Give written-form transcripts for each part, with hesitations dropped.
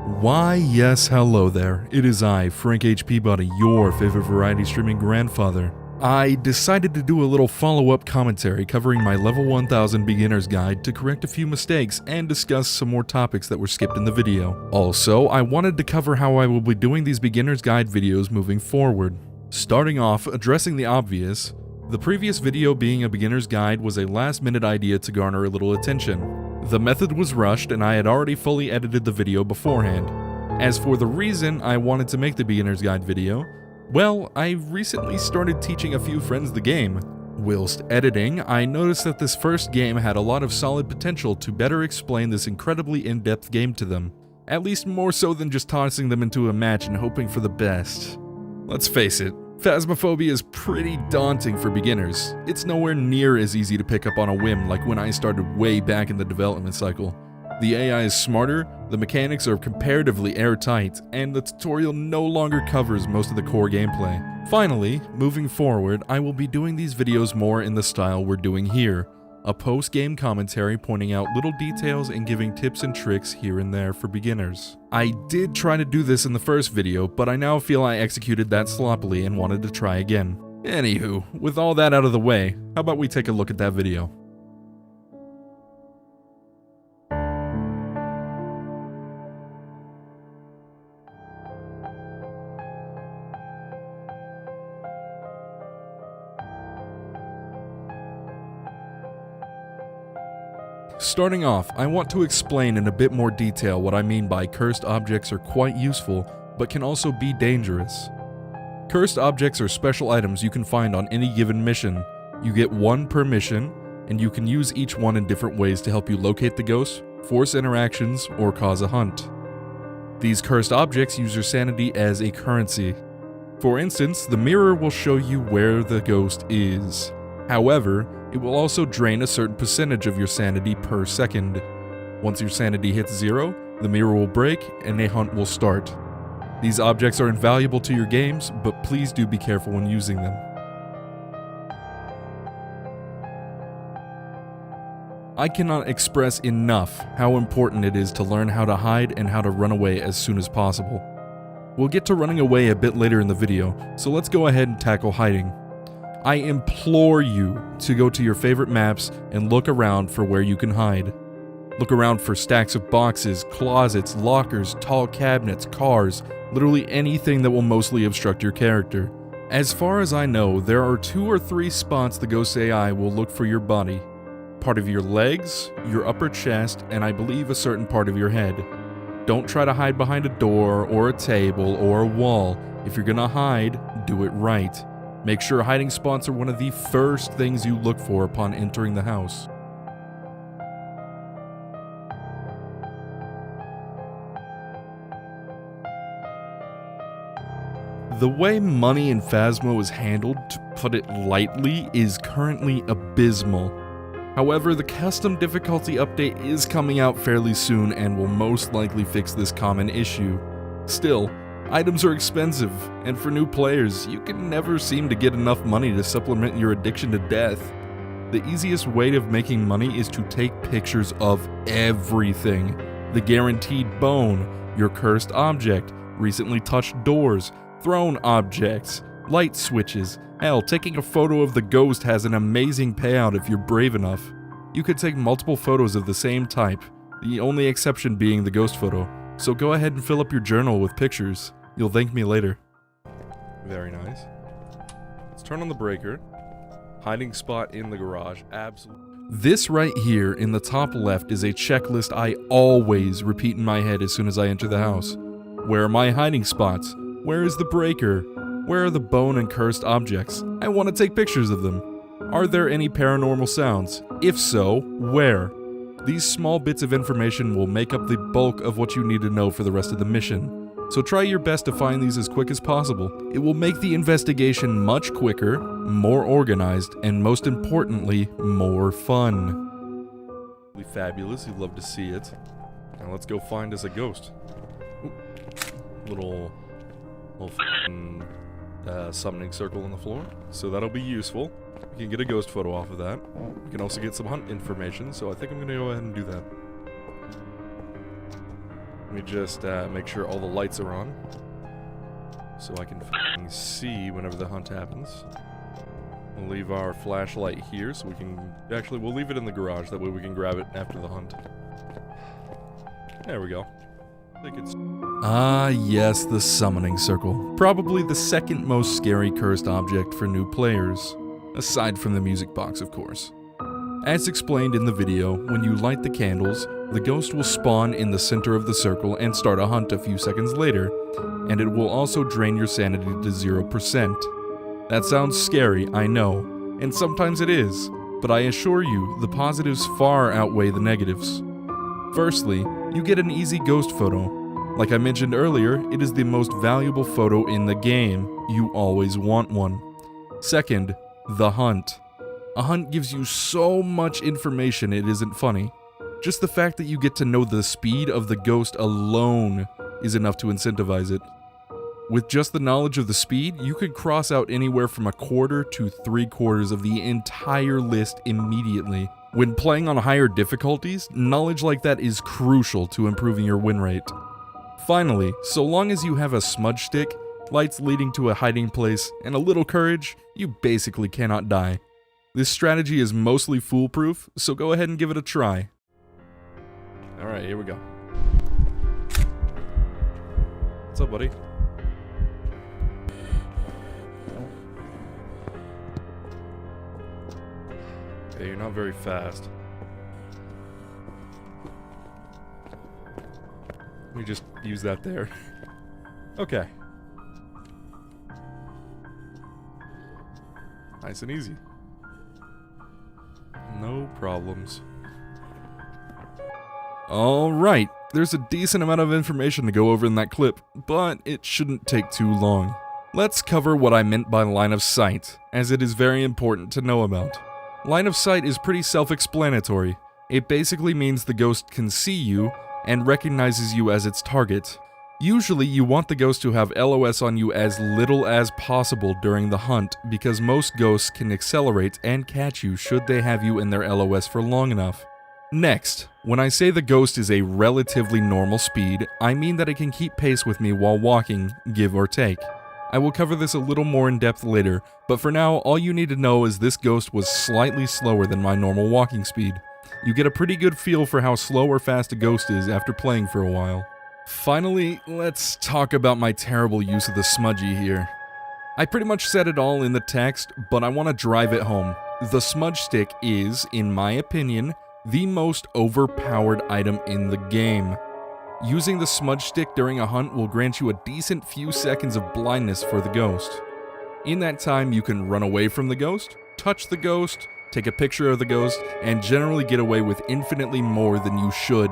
Why, yes, hello there. It is I, Frank H. Peabody, your favorite variety streaming grandfather. I decided to do a little follow-up commentary covering my level 1000 beginner's guide to correct a few mistakes and discuss some more topics that were skipped in the video. Also, I wanted to cover how I will be doing these beginner's guide videos moving forward. Starting off, addressing the obvious, the previous video being a beginner's guide was a last-minute idea to garner a little attention. The method was rushed and I had already fully edited the video beforehand. As for the reason I wanted to make the beginner's guide video, well, I recently started teaching a few friends the game. Whilst editing, I noticed that this first game had a lot of solid potential to better explain this incredibly in-depth game to them. At least more so than just tossing them into a match and hoping for the best. Let's face it, Phasmophobia is pretty daunting for beginners. It's nowhere near as easy to pick up on a whim like when I started way back in the development cycle. The AI is smarter, the mechanics are comparatively airtight, and the tutorial no longer covers most of the core gameplay. Finally, moving forward, I will be doing these videos more in the style we're doing here. A post-game commentary pointing out little details and giving tips and tricks here and there for beginners. I did try to do this in the first video, but I now feel I executed that sloppily and wanted to try again. Anywho, with all that out of the way, how about we take a look at that video? Starting off, I want to explain in a bit more detail what I mean by cursed objects are quite useful, but can also be dangerous. Cursed objects are special items you can find on any given mission. You get one per mission, and you can use each one in different ways to help you locate the ghost, force interactions, or cause a hunt. These cursed objects use your sanity as a currency. For instance, the mirror will show you where the ghost is. However, it will also drain a certain percentage of your sanity per second. Once your sanity hits 0, the mirror will break and a hunt will start. These objects are invaluable to your games, but please do be careful when using them. I cannot express enough how important it is to learn how to hide and how to run away as soon as possible. We'll get to running away a bit later in the video, so let's go ahead and tackle hiding. I implore you to go to your favorite maps and look around for where you can hide. Look around for stacks of boxes, closets, lockers, tall cabinets, cars, literally anything that will mostly obstruct your character. As far as I know, there are 2 or 3 spots the Ghost AI will look for your body. Part of your legs, your upper chest, and I believe a certain part of your head. Don't try to hide behind a door or a table or a wall. If you're gonna hide, do it right. Make sure hiding spots are one of the first things you look for upon entering the house. The way money in Phasmo is handled, to put it lightly, is currently abysmal. However, the custom difficulty update is coming out fairly soon and will most likely fix this common issue. Still, items are expensive, and for new players, you can never seem to get enough money to supplement your addiction to death. The easiest way of making money is to take pictures of everything. The guaranteed bone, your cursed object, recently touched doors, thrown objects, light switches. Hell, taking a photo of the ghost has an amazing payout if you're brave enough. You could take multiple photos of the same type, the only exception being the ghost photo. So go ahead and fill up your journal with pictures. You'll thank me later. Very nice. Let's turn on the breaker. Hiding spot in the garage. Absolutely. This right here in the top left is a checklist I always repeat in my head as soon as I enter the house. Where are my hiding spots? Where is the breaker? Where are the bone and cursed objects? I want to take pictures of them. Are there any paranormal sounds? If so, where? These small bits of information will make up the bulk of what you need to know for the rest of the mission. So try your best to find these as quick as possible. It will make the investigation much quicker, more organized, and most importantly, more fun. Fabulous, you'd love to see it. Now let's go find us a ghost. Ooh. Little f***ing summoning circle on the floor. So that'll be useful. We can get a ghost photo off of that. We can also get some hunt information, so I think I'm gonna go ahead and do that. Let me just make sure all the lights are on, so I can f***ing see whenever the hunt happens. We'll leave our flashlight here so we can... Actually, we'll leave it in the garage, that way we can grab it after the hunt. There we go. I think it's... Ah, yes, the summoning circle. Probably the second most scary cursed object for new players. Aside from the music box, of course. As explained in the video, when you light the candles, the ghost will spawn in the center of the circle and start a hunt a few seconds later, and it will also drain your sanity to 0%. That sounds scary, I know, and sometimes it is, but I assure you, the positives far outweigh the negatives. Firstly, you get an easy ghost photo. Like I mentioned earlier, it is the most valuable photo in the game. You always want one. Second, the hunt. A hunt gives you so much information it isn't funny. Just the fact that you get to know the speed of the ghost alone is enough to incentivize it. With just the knowledge of the speed, you could cross out anywhere from 1/4 to 3/4 of the entire list immediately. When playing on higher difficulties, knowledge like that is crucial to improving your win rate. Finally, so long as you have a smudge stick, lights leading to a hiding place, and a little courage, you basically cannot die. This strategy is mostly foolproof, so go ahead and give it a try. Alright, here we go. What's up, buddy? Okay, you're not very fast. Let me just use that there. Okay. Nice and easy. No problems. Alright, there's a decent amount of information to go over in that clip, but it shouldn't take too long. Let's cover what I meant by line of sight, as it is very important to know about. Line of sight is pretty self-explanatory. It basically means the ghost can see you and recognizes you as its target. Usually you want the ghost to have LOS on you as little as possible during the hunt, because most ghosts can accelerate and catch you should they have you in their LOS for long enough. Next, when I say the ghost is a relatively normal speed, I mean that it can keep pace with me while walking, give or take. I will cover this a little more in depth later, but for now all you need to know is this ghost was slightly slower than my normal walking speed. You get a pretty good feel for how slow or fast a ghost is after playing for a while. Finally, let's talk about my terrible use of the smudgy here. I pretty much said it all in the text, but I want to drive it home. The smudge stick is, in my opinion, the most overpowered item in the game. Using the smudge stick during a hunt will grant you a decent few seconds of blindness for the ghost. In that time, you can run away from the ghost, touch the ghost, take a picture of the ghost, and generally get away with infinitely more than you should.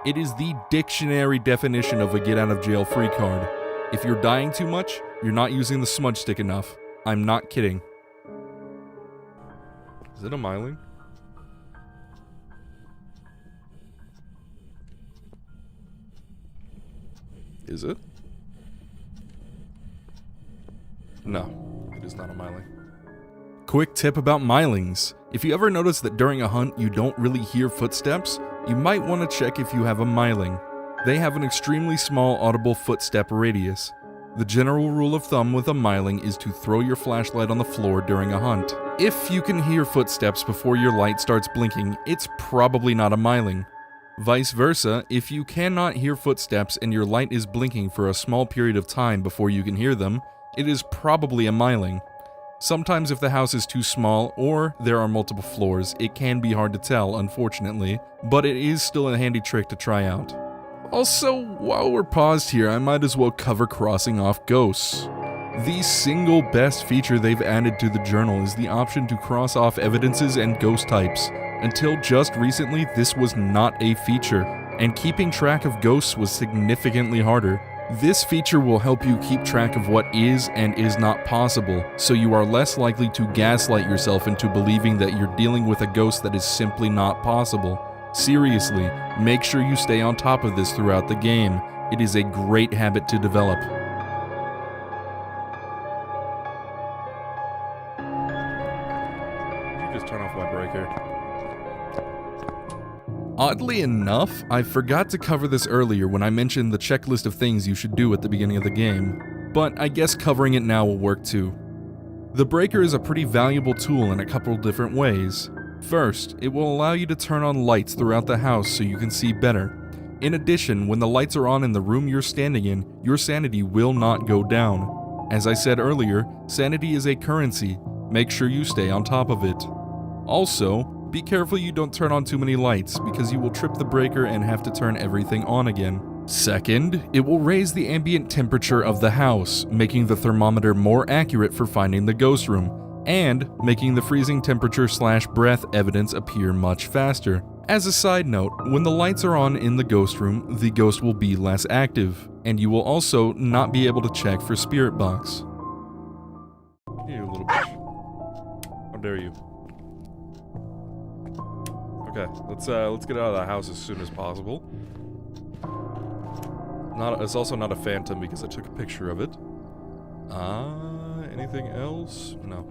It is the dictionary definition of a get-out-of-jail-free card. If you're dying too much, you're not using the smudge stick enough. I'm not kidding. Is it a myling? Is it? No, it is not a myling. Quick tip about mylings. If you ever notice that during a hunt you don't really hear footsteps, you might want to check if you have a myling. They have an extremely small audible footstep radius. The general rule of thumb with a myling is to throw your flashlight on the floor during a hunt. If you can hear footsteps before your light starts blinking, it's probably not a myling. Vice versa, if you cannot hear footsteps and your light is blinking for a small period of time before you can hear them, it is probably a myling. Sometimes if the house is too small or there are multiple floors, it can be hard to tell, unfortunately, but it is still a handy trick to try out. Also, while we're paused here, I might as well cover crossing off ghosts. The single best feature they've added to the journal is the option to cross off evidences and ghost types. Until just recently, this was not a feature, and keeping track of ghosts was significantly harder. This feature will help you keep track of what is and is not possible, so you are less likely to gaslight yourself into believing that you're dealing with a ghost that is simply not possible. Seriously, make sure you stay on top of this throughout the game. It is a great habit to develop. Did you just turn off my breaker? Oddly enough, I forgot to cover this earlier when I mentioned the checklist of things you should do at the beginning of the game, but I guess covering it now will work too. The breaker is a pretty valuable tool in a couple different ways. First, it will allow you to turn on lights throughout the house so you can see better. In addition, when the lights are on in the room you're standing in, your sanity will not go down. As I said earlier, sanity is a currency. Make sure you stay on top of it. Also, be careful you don't turn on too many lights because you will trip the breaker and have to turn everything on again. Second, it will raise the ambient temperature of the house, making the thermometer more accurate for finding the ghost room, and making the freezing temperature/breath evidence appear much faster. As a side note, when the lights are on in the ghost room, the ghost will be less active, and you will also not be able to check for spirit box. You little bitch. How dare you? Okay, let's get out of the house as soon as possible. It's also not a phantom because I took a picture of it. Anything else? No.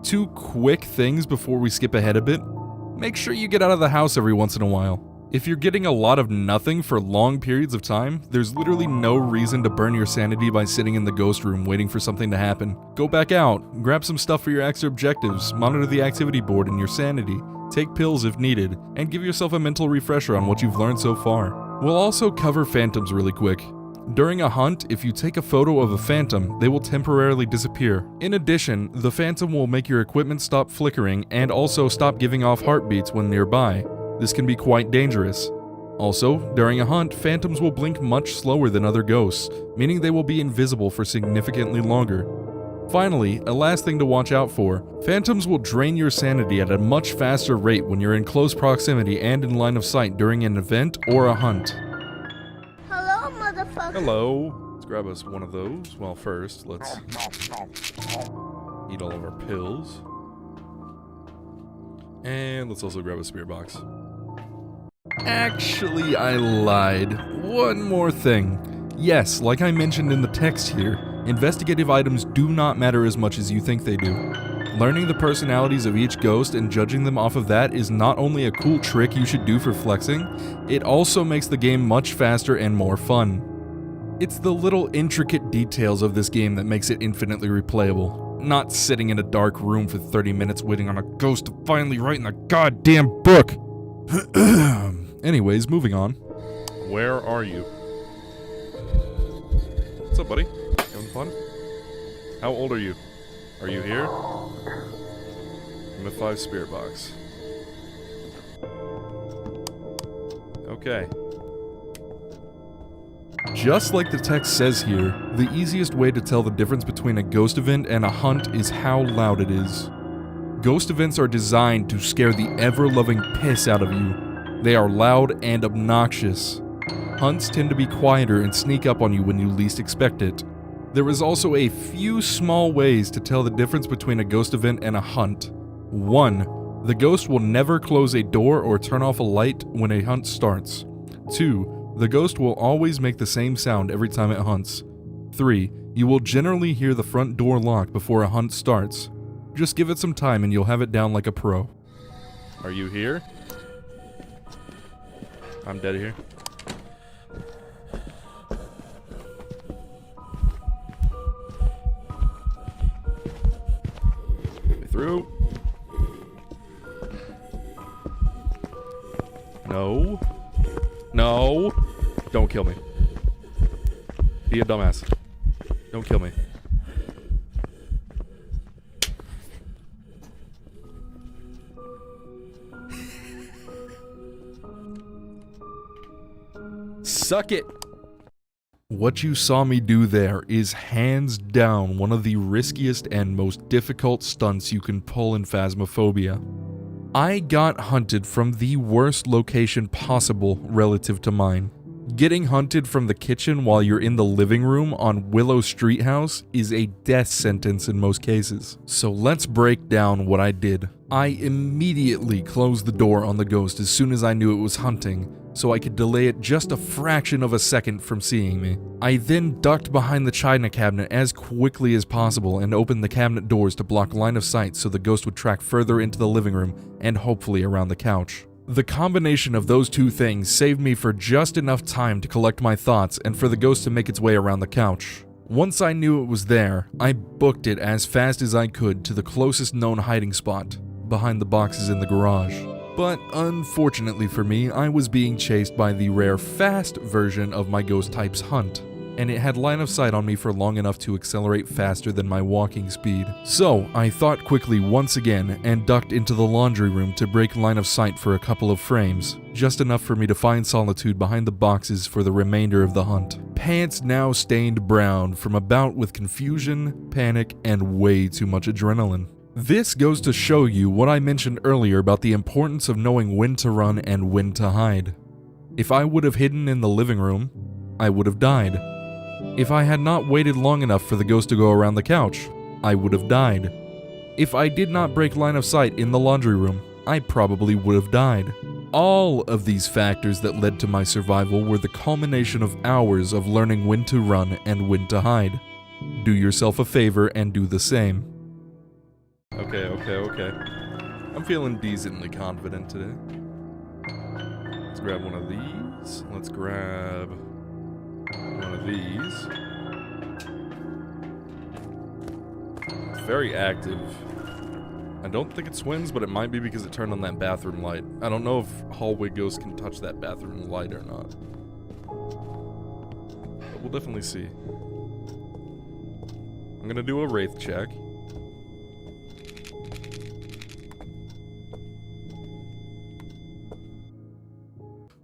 Two quick things before we skip ahead a bit. Make sure you get out of the house every once in a while. If you're getting a lot of nothing for long periods of time, there's literally no reason to burn your sanity by sitting in the ghost room waiting for something to happen. Go back out, grab some stuff for your extra objectives, monitor the activity board and your sanity, take pills if needed, and give yourself a mental refresher on what you've learned so far. We'll also cover phantoms really quick. During a hunt, if you take a photo of a phantom, they will temporarily disappear. In addition, the phantom will make your equipment stop flickering and also stop giving off heartbeats when nearby. This can be quite dangerous. Also, during a hunt, phantoms will blink much slower than other ghosts, meaning they will be invisible for significantly longer. Finally, a last thing to watch out for, phantoms will drain your sanity at a much faster rate when you're in close proximity and in line of sight during an event or a hunt. Hello, motherfucker. Hello. Let's grab us one of those. Well, first, let's eat all of our pills. And let's also grab a spirit box. Actually, I lied. One more thing. Yes, like I mentioned in the text here, investigative items do not matter as much as you think they do. Learning the personalities of each ghost and judging them off of that is not only a cool trick you should do for flexing, it also makes the game much faster and more fun. It's the little intricate details of this game that makes it infinitely replayable, not sitting in a dark room for 30 minutes waiting on a ghost to finally write in the goddamn book. Anyways, moving on. Where are you? What's up, buddy? Having fun? How old are you? Are you here? I'm at 5 spirit box. Okay. Just like the text says here, the easiest way to tell the difference between a ghost event and a hunt is how loud it is. Ghost events are designed to scare the ever-loving piss out of you. They are loud and obnoxious. Hunts tend to be quieter and sneak up on you when you least expect it. There is also a few small ways to tell the difference between a ghost event and a hunt. 1. The ghost will never close a door or turn off a light when a hunt starts. 2. The ghost will always make the same sound every time it hunts. 3. You will generally hear the front door lock before a hunt starts. Just give it some time and you'll have it down like a pro. Are you here? I'm dead here. Through. No. No. Don't kill me. Be a dumbass. Don't kill me. Suck it. What you saw me do there is hands down one of the riskiest and most difficult stunts you can pull in Phasmophobia. I got hunted from the worst location possible relative to mine. Getting hunted from the kitchen while you're in the living room on Willow Street House is a death sentence in most cases. So let's break down what I did. I immediately closed the door on the ghost as soon as I knew it was hunting, so I could delay it just a fraction of a second from seeing me. I then ducked behind the china cabinet as quickly as possible and opened the cabinet doors to block line of sight so the ghost would track further into the living room and hopefully around the couch. The combination of those two things saved me for just enough time to collect my thoughts and for the ghost to make its way around the couch. Once I knew it was there, I booked it as fast as I could to the closest known hiding spot, behind the boxes in the garage. But unfortunately for me, I was being chased by the rare fast version of my ghost type's hunt, and it had line of sight on me for long enough to accelerate faster than my walking speed. So I thought quickly once again and ducked into the laundry room to break line of sight for a couple of frames, just enough for me to find solitude behind the boxes for the remainder of the hunt. Pants now stained brown from a bout with confusion, panic, and way too much adrenaline. This goes to show you what I mentioned earlier about the importance of knowing when to run and when to hide. If I would have hidden in the living room, I would have died. If I had not waited long enough for the ghost to go around the couch, I would have died. If I did not break line of sight in the laundry room, I probably would have died. All of these factors that led to my survival were the culmination of hours of learning when to run and when to hide. Do yourself a favor and do the same. Okay. I'm feeling decently confident today. Let's grab one of these. Let's grab one of these. It's very active. I don't think it swims, but it might be because it turned on that bathroom light. I don't know if hallway ghosts can touch that bathroom light or not. But we'll definitely see. I'm gonna do a wraith check.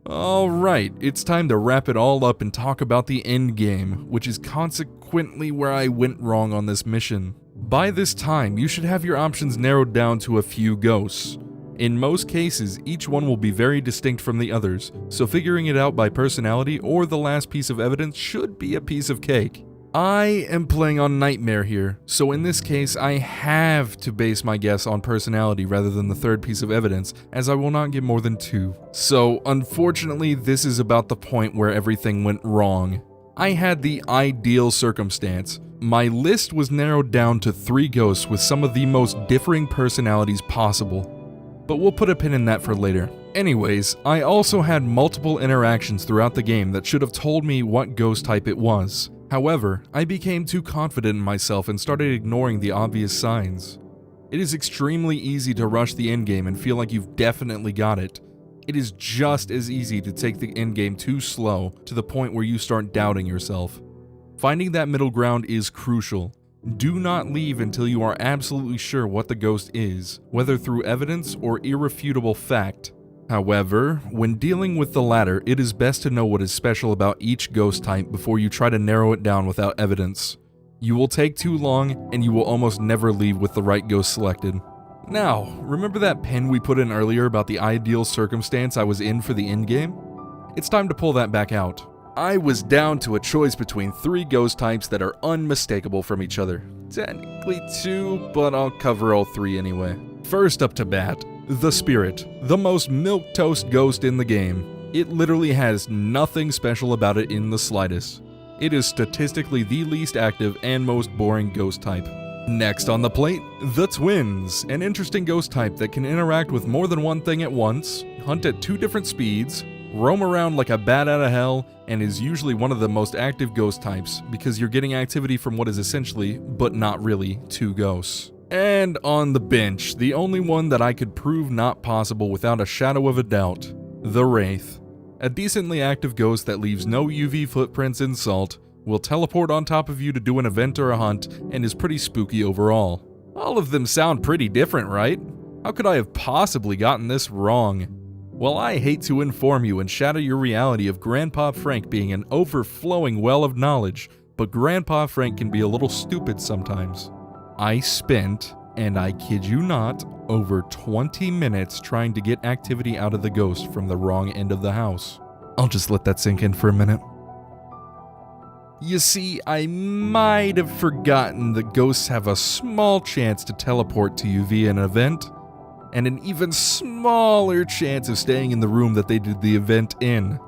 Alright, it's time to wrap it all up and talk about the end game, which is consequently where I went wrong on this mission. By this time, you should have your options narrowed down to a few ghosts. In most cases, each one will be very distinct from the others, so figuring it out by personality or the last piece of evidence should be a piece of cake. I am playing on Nightmare here, so in this case I have to base my guess on personality rather than the third piece of evidence, as I will not get more than 2. So unfortunately, this is about the point where everything went wrong. I had the ideal circumstance. My list was narrowed down to 3 ghosts with some of the most differing personalities possible. But we'll put a pin in that for later. Anyways, I also had multiple interactions throughout the game that should have told me what ghost type it was. However, I became too confident in myself and started ignoring the obvious signs. It is extremely easy to rush the endgame and feel like you've definitely got it. It is just as easy to take the endgame too slow to the point where you start doubting yourself. Finding that middle ground is crucial. Do not leave until you are absolutely sure what the ghost is, whether through evidence or irrefutable fact. However, when dealing with the latter, it is best to know what is special about each ghost type before you try to narrow it down without evidence. You will take too long, and you will almost never leave with the right ghost selected. Now, remember that pin we put in earlier about the ideal circumstance I was in for the endgame? It's time to pull that back out. I was down to a choice between 3 ghost types that are unmistakable from each other. Technically 2, but I'll cover all 3 anyway. First up to bat, the Spirit, the most milquetoast ghost in the game. It literally has nothing special about it in the slightest. It is statistically the least active and most boring ghost type. Next on the plate, the Twins, an interesting ghost type that can interact with more than one thing at once, hunt at 2 different speeds, roam around like a bat out of hell, and is usually one of the most active ghost types because you're getting activity from what is essentially, but not really, 2 ghosts. And on the bench, the only one that I could prove not possible without a shadow of a doubt, the Wraith. A decently active ghost that leaves no UV footprints in salt, will teleport on top of you to do an event or a hunt, and is pretty spooky overall. All of them sound pretty different, right? How could I have possibly gotten this wrong? Well, I hate to inform you and shatter your reality of Grandpa Frank being an overflowing well of knowledge, but Grandpa Frank can be a little stupid sometimes. I spent, and I kid you not, over 20 minutes trying to get activity out of the ghost from the wrong end of the house. I'll just let that sink in for a minute. You see, I might have forgotten that ghosts have a small chance to teleport to you via an event, and an even smaller chance of staying in the room that they did the event in.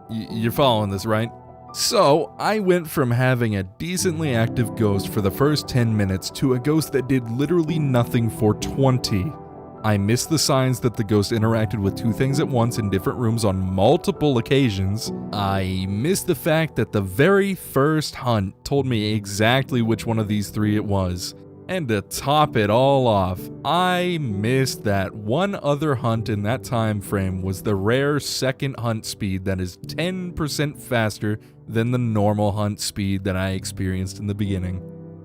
You're following this, right? So, I went from having a decently active ghost for the first 10 minutes to a ghost that did literally nothing for 20. I missed the signs that the ghost interacted with two things at once in different rooms on multiple occasions. I missed the fact that the very first hunt told me exactly which one of these three it was. And to top it all off, I missed that one other hunt in that time frame was the rare second hunt speed that is 10% faster than the normal hunt speed that I experienced in the beginning.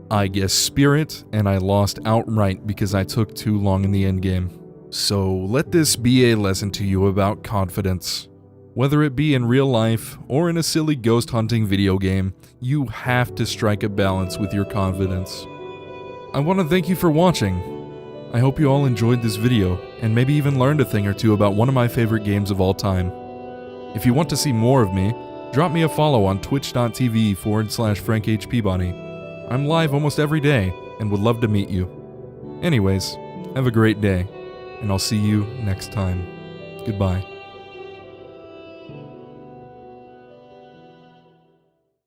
I guessed spirit, and I lost outright because I took too long in the endgame. So let this be a lesson to you about confidence. Whether it be in real life or in a silly ghost hunting video game, you have to strike a balance with your confidence. I want to thank you for watching. I hope you all enjoyed this video, and maybe even learned a thing or two about one of my favorite games of all time. If you want to see more of me, drop me a follow on twitch.tv/FrankH Peabody. I'm live almost every day, and would love to meet you. Anyways, have a great day, and I'll see you next time. Goodbye.